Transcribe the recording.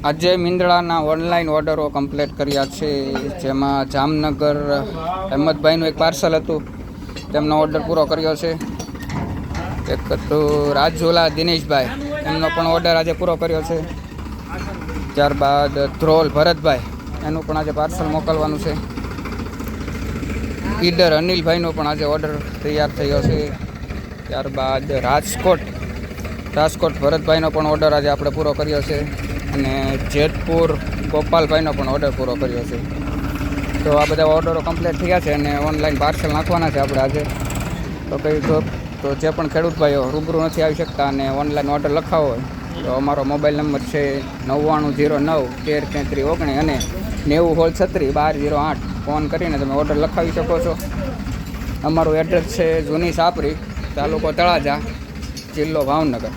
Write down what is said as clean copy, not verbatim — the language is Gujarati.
આજે મિંદળાના ઓનલાઈન ઓર્ડરો કમ્પ્લીટ કર્યા છે, જેમાં જામનગર અહેમદભાઈનું એક પાર્સલ હતું, તેમનો ઓર્ડર પૂરો કર્યો છે. એક તો રાજુલા દિનેશભાઈ, એમનો પણ ઓર્ડર આજે પૂરો કર્યો છે. ત્યારબાદ ધ્રોલ ભરતભાઈ, એનું પણ આજે પાર્સલ મોકલવાનું છે. ઈડર અનિલભાઈનો પણ આજે ઓર્ડર તૈયાર થયો છે. ત્યારબાદ રાજકોટ ભરતભાઈનો પણ ઓર્ડર આજે આપણે પૂરો કર્યો છે. અને જેતપુર ગોપાલભાઈનો પણ ઓર્ડર પૂરો કર્યો છે. તો આ બધા ઓર્ડરો કમ્પ્લીટ થયા છે અને ઓનલાઈન પાર્સલ નાખવાના છે આપણે આજે. તો જે પણ ખેડૂત ભાઈઓ રૂબરૂ નથી આવી શકતા અને ઓનલાઈન ઓર્ડર લખાવો હોય તો અમારો મોબાઈલ નંબર છે 9909133319 અને 90361208. ફોન કરીને તમે ઓર્ડર લખાવી શકો છો. અમારું એડ્રેસ છે જૂની સાપરી, તાલુકો તળાજા, જિલ્લો ભાવનગર.